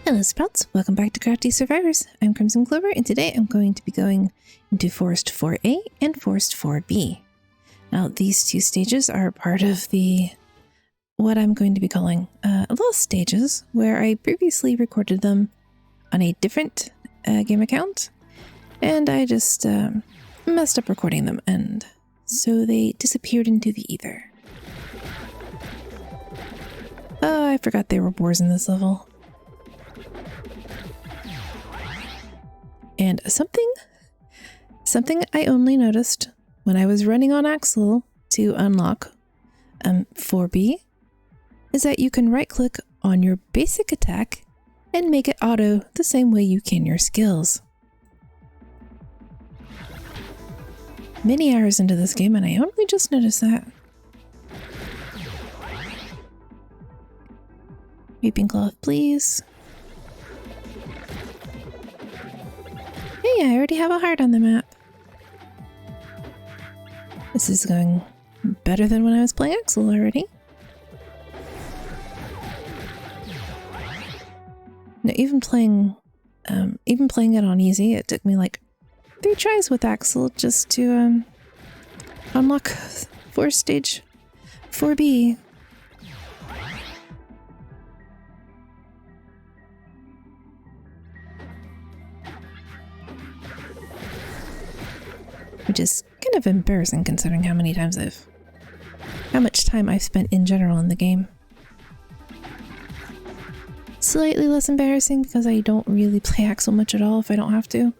Hello Sprouts, welcome back to Crafty Survivors. I'm Crimson Clover and today I'm going to be going into Forest 4A and Forest 4B. Now these two stages are part of what I'm going to be calling little stages where I previously recorded them on a different game account and I just messed up recording them and so they disappeared into the ether. Oh, I forgot there were boars in this level. And something I only noticed when I was running on Axel to unlock 4B is that you can right click on your basic attack and make it auto the same way you can your skills. Many hours into this game and I only just noticed that. Weeping cloth, please. Hey, I already have a heart on the map. This is going better than when I was playing Axel already. Now, even playing it on easy, it took me like 3 tries with Axel just to unlock stage 4B. Which is kind of embarrassing considering how much time I've spent in general in the game. Slightly less embarrassing because I don't really play Axel much at all if I don't have to.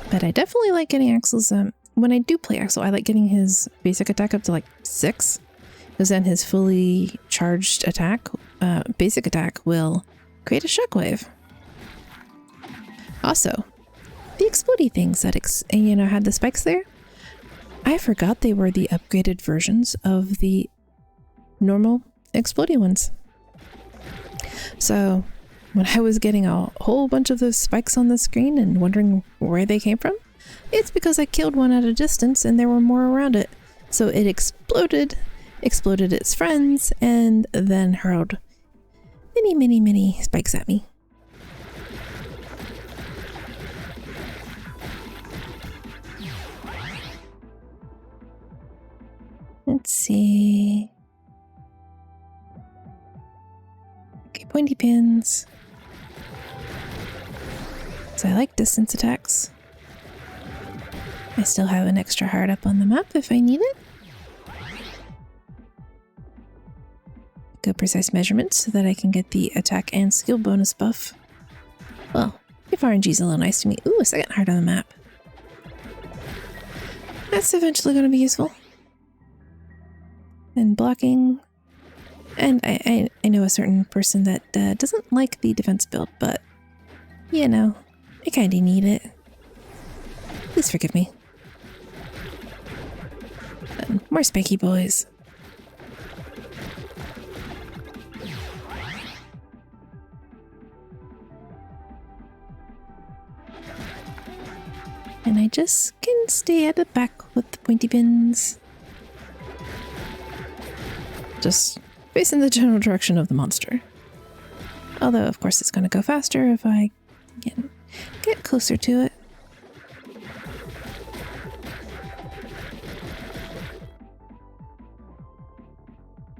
But I definitely like getting Axel's, when I do play Axel, I like getting his basic attack up to like 6. Because then his fully charged attack, basic attack, will create a shockwave. Also, the explodey things that had the spikes there, I forgot they were the upgraded versions of the normal explodey ones. So when I was getting a whole bunch of those spikes on the screen and wondering where they came from, it's because I killed one at a distance and there were more around it. So it exploded its friends, and then hurled many spikes at me. Let's see. Okay, pointy pins. So I like distance attacks. I still have an extra heart up on the map if I need it. Good precise measurements so that I can get the attack and skill bonus buff. Well, if RNG's a little nice to me. Ooh, a second heart on the map. That's eventually going to be useful. And blocking. And I know a certain person that doesn't like the defense build, but I kind of need it. Please forgive me. And more spiky boys. And I just can stay at the back with the pointy pins. Just facing the general direction of the monster. Although, of course, it's going to go faster if I get closer to it.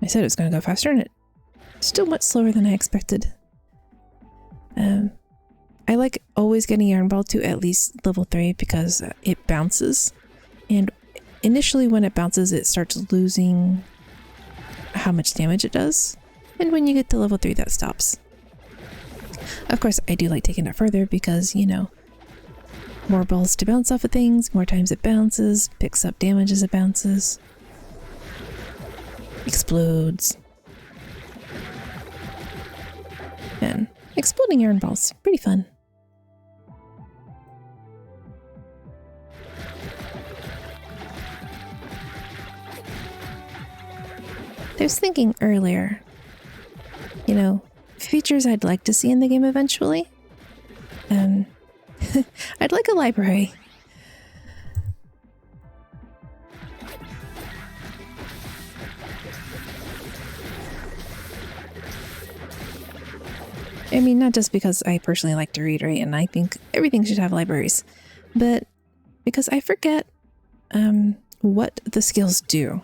I said it was going to go faster, and it still went slower than I expected. I like always getting Iron Ball to at least level 3 because it bounces. And initially when it bounces, it starts losing how much damage it does. And when you get to level 3, that stops. Of course, I do like taking it further because, more balls to bounce off of things, more times it bounces, picks up damage as it bounces, explodes. And exploding Iron Balls, pretty fun. I was thinking earlier, features I'd like to see in the game eventually. I'd like a library. I mean, not just because I personally like to read, right? And I think everything should have libraries, but because I forget what the skills do.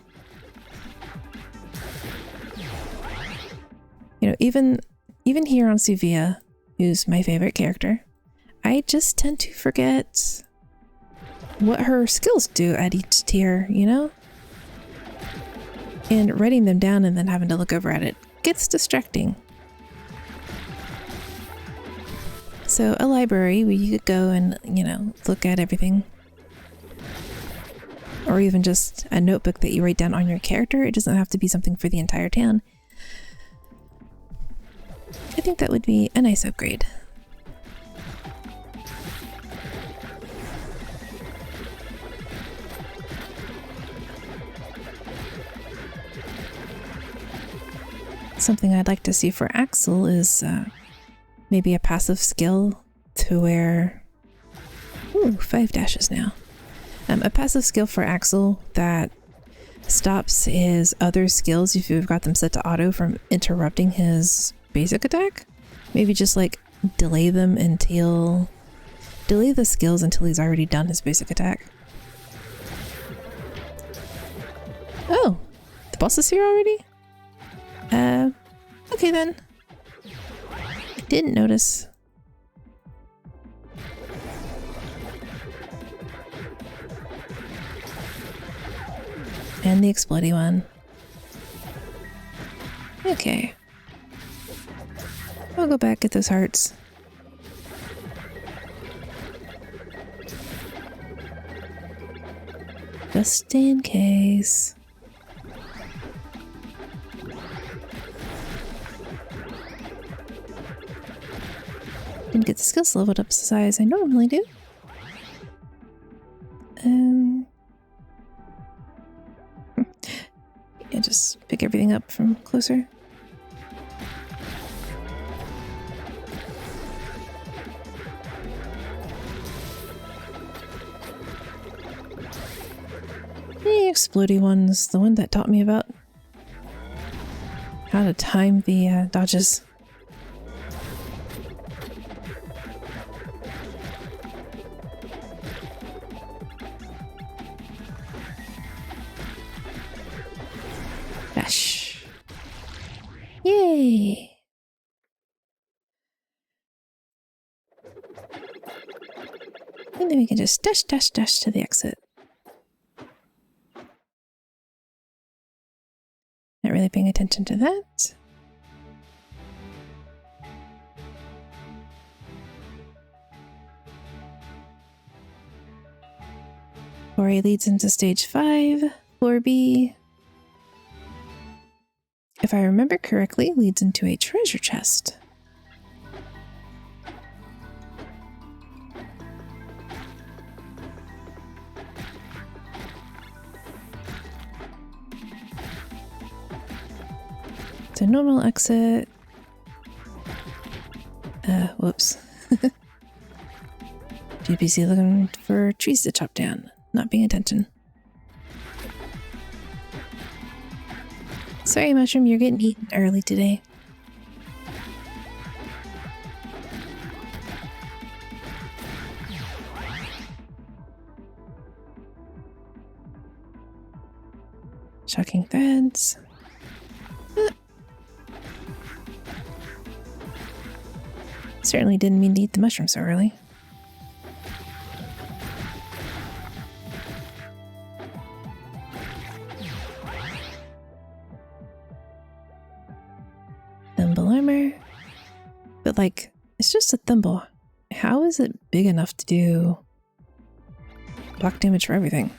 You know, even here on Suvia, who's my favorite character, I just tend to forget what her skills do at each tier, you know? And writing them down and then having to look over at it gets distracting. So a library where you could go and, you know, look at everything. Or even just a notebook that you write down on your character. It doesn't have to be something for the entire town. I think that would be a nice upgrade. Something I'd like to see for Axel is maybe a passive skill to where... Ooh, 5 dashes now. A passive skill for Axel that stops his other skills, if you've got them set to auto, from interrupting his basic attack. Maybe just like delay them until... Delay the skills until he's already done his basic attack. Oh, the boss is here already? Okay then. Didn't notice. And the explodey one. Okay. I'll go back, get those hearts. Just in case. Didn't get the skills leveled up as high as I normally do. Yeah, just pick everything up from closer. The explodey one's the one that taught me about how to time the dodges. Dash. Yay! And then we can just dash, dash, dash to the exit. Not really paying attention to that. Ori leads into stage 5, 4B. If I remember correctly, leads into a treasure chest. It's a normal exit. Whoops. GPC looking for trees to chop down, not paying attention. Sorry, Mushroom, you're getting eaten early today. Shocking threads. Certainly didn't mean to eat the mushroom so early. Thimble armor. But like, it's just a thimble. How is it big enough to do block damage for everything?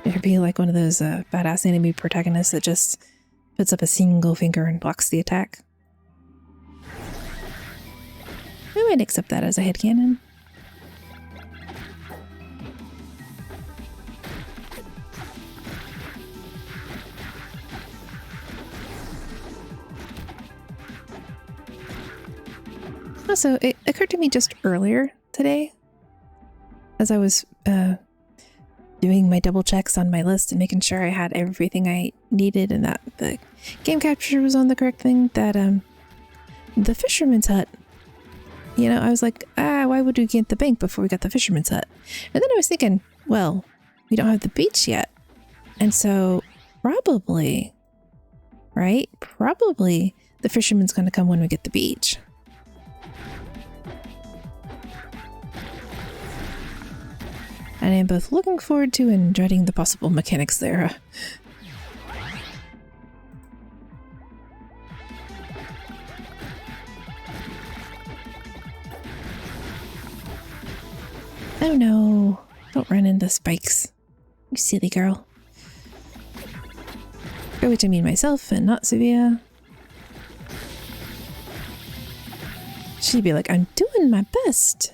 It'd be like one of those badass enemy protagonists that just puts up a single finger and blocks the attack. I might accept that as a headcanon. Also, it occurred to me just earlier today, as I was doing my double checks on my list and making sure I had everything I needed and that the game capture was on the correct thing, that the fisherman's hut, you know, I was like, why would we get the bank before we got the fisherman's hut? And then I was thinking, well, we don't have the beach yet. And so probably, right? Probably the fisherman's going to come when we get the beach. And I'm both looking forward to and dreading the possible mechanics there. Oh no, don't run into spikes. You silly girl. By which I mean myself and not Sevilla. She'd be like, I'm doing my best.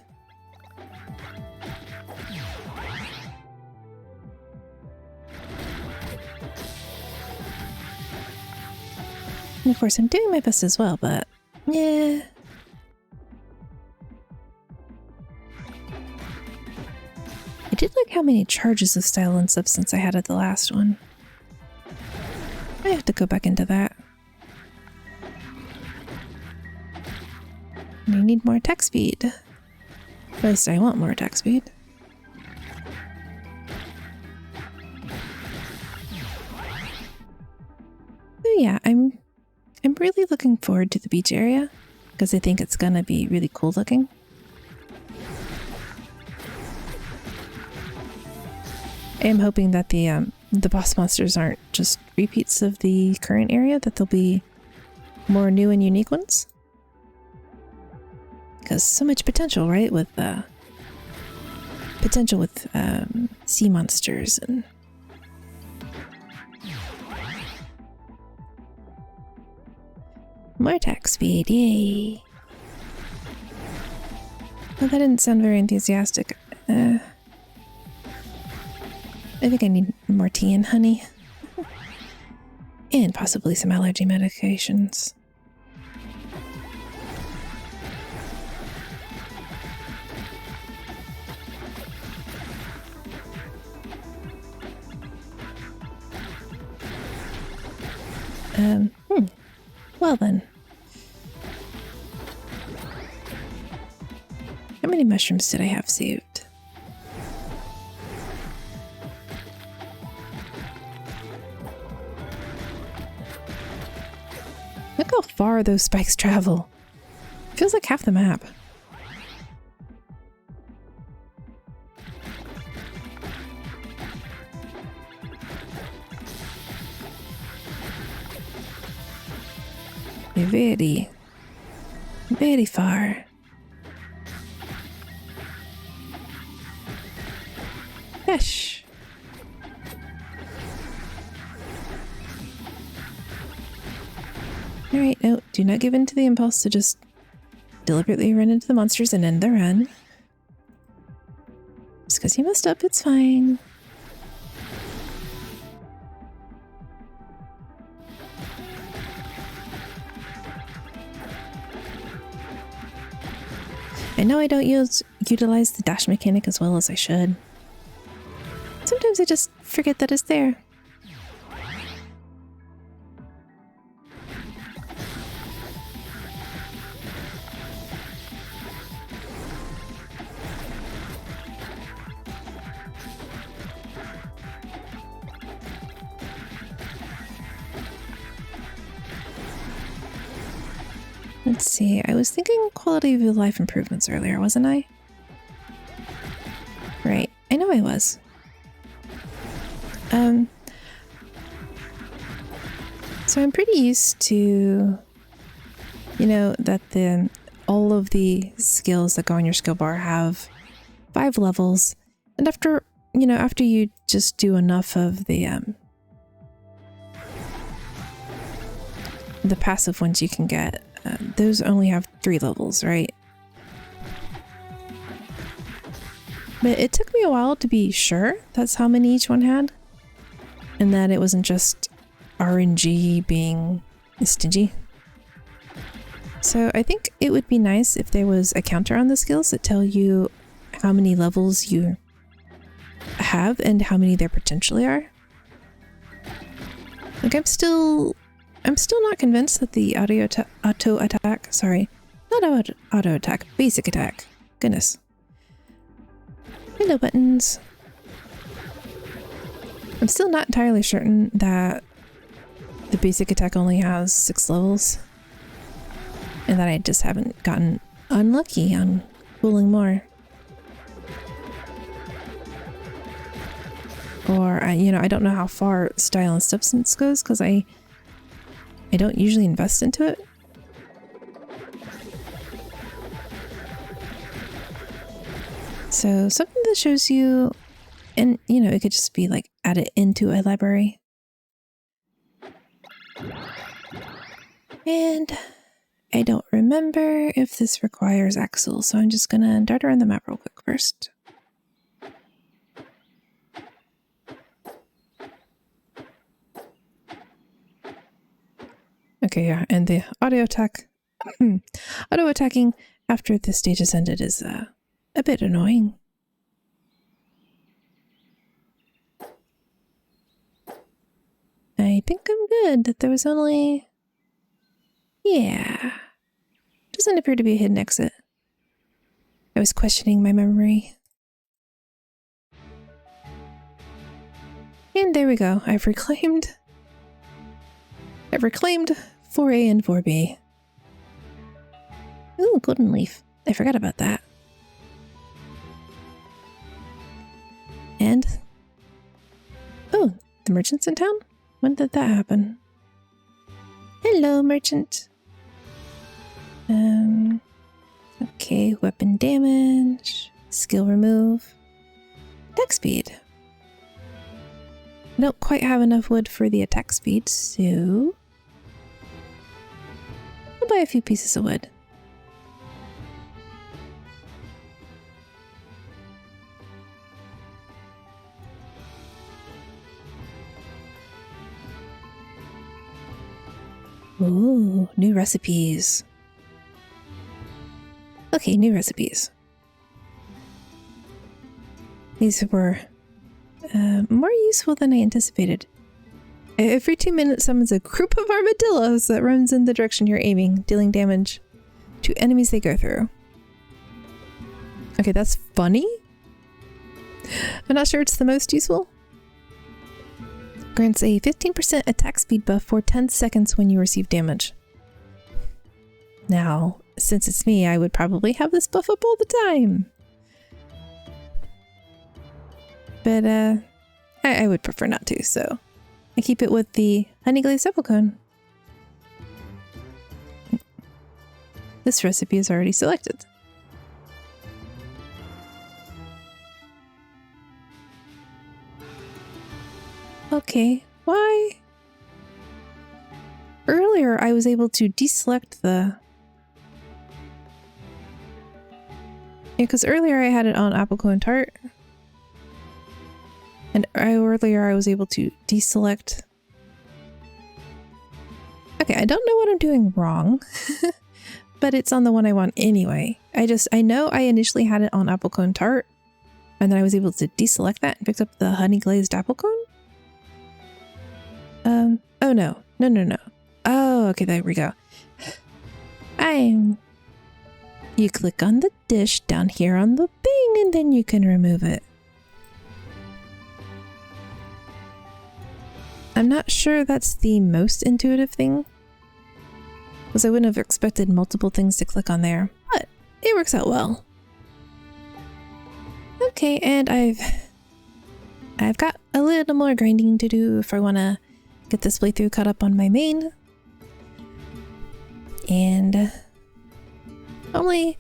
And of course, I'm doing my best as well, but yeah. I did like how many charges of style and substance I had at the last one. I have to go back into that. And I need more attack speed. At least I want more attack speed. So yeah, I'm really looking forward to the beach area because I think it's gonna be really cool looking. I am hoping that the boss monsters aren't just repeats of the current area, that there'll be more new and unique ones. Because so much potential, right? With sea monsters and more attack speed, yay! Well, that didn't sound very enthusiastic. I think I need more tea and honey. And possibly some allergy medications. Well then. How many mushrooms did I have saved? Look how far those spikes travel. Feels like half the map. Very, very far. Fish. Alright, no, do not give in to the impulse to just deliberately run into the monsters and end the run. Just because you messed up, it's fine. I know I don't utilize the dash mechanic as well as I should. Sometimes I just forget that it's there. Let's see, I was thinking quality of life improvements earlier, wasn't I? Right, I know I was. So I'm pretty used to, you know, that all of the skills that go on your skill bar have 5 levels, and after you just do enough of the passive ones you can get, those only have 3 levels, right? But it took me a while to be sure that's how many each one had, and that it wasn't just RNG being stingy. So I think it would be nice if there was a counter on the skills that tell you how many levels have and how many there potentially are. Like I'm still not convinced that the auto attack, sorry, not auto attack, basic attack. Goodness. Hello, buttons. I'm still not entirely certain that the basic attack only has 6 levels. And that I just haven't gotten unlucky on pulling more. Or, you know, I don't know how far style and substance goes because I don't usually invest into it. So something that shows you, and you know, it could just be like added into a library. And I don't remember if this requires Axel, so I'm just gonna dart around the map real quick first. Okay, yeah, and the auto attacking after the stage is ended is a bit annoying. I think I'm good. That there was only... Yeah. Doesn't appear to be a hidden exit. I was questioning my memory. And there we go. I've reclaimed 4A and 4B. Ooh, golden leaf. I forgot about that. And... oh, the merchant's in town? When did that happen? Hello, merchant. Okay, weapon damage, skill remove, attack speed. I don't quite have enough wood for the attack speed, so I'll buy a few pieces of wood. Ooh, new recipes. Okay, new recipes. These were more useful than I anticipated. Every 2 minutes summons a group of armadillos that runs in the direction you're aiming, dealing damage to enemies they go through. Okay, that's funny. I'm not sure it's the most useful. Grants a 15% attack speed buff for 10 seconds when you receive damage. Now, since it's me, I would probably have this buff up all the time. But I would prefer not to, so I keep it with the honey glazed apple cone. This recipe is already selected. Okay, why? Earlier I was able to deselect the... yeah, because earlier I had it on apple cone tart. And earlier I was able to deselect... okay, I don't know what I'm doing wrong. But it's on the one I want anyway. I know I initially had it on apple cone tart. And then I was able to deselect that and picked up the honey glazed apple cone. Oh no. No. Oh, okay, there we go. You click on the dish down here on the thing and then you can remove it. I'm not sure that's the most intuitive thing, because I wouldn't have expected multiple things to click on there, but it works out well. Okay, and I've got a little more grinding to do if I want to get this playthrough caught up on my main. And only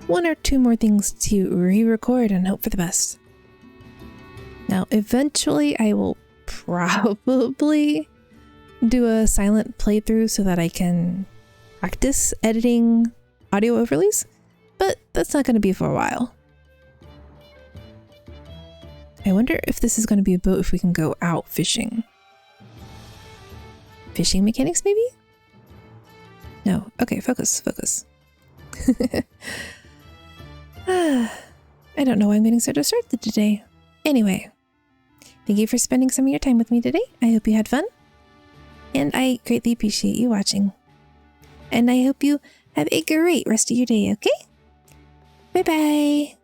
1 or 2 more things to re-record and hope for the best. Now, eventually I will probably do a silent playthrough so that I can practice editing audio overlays, but that's not going to be for a while. I wonder if this is going to be a boat if we can go out fishing. Fishing mechanics, maybe? No. Okay, focus. I don't know why I'm getting so distracted today. Anyway, thank you for spending some of your time with me today. I hope you had fun. And I greatly appreciate you watching. And I hope you have a great rest of your day, okay? Bye-bye.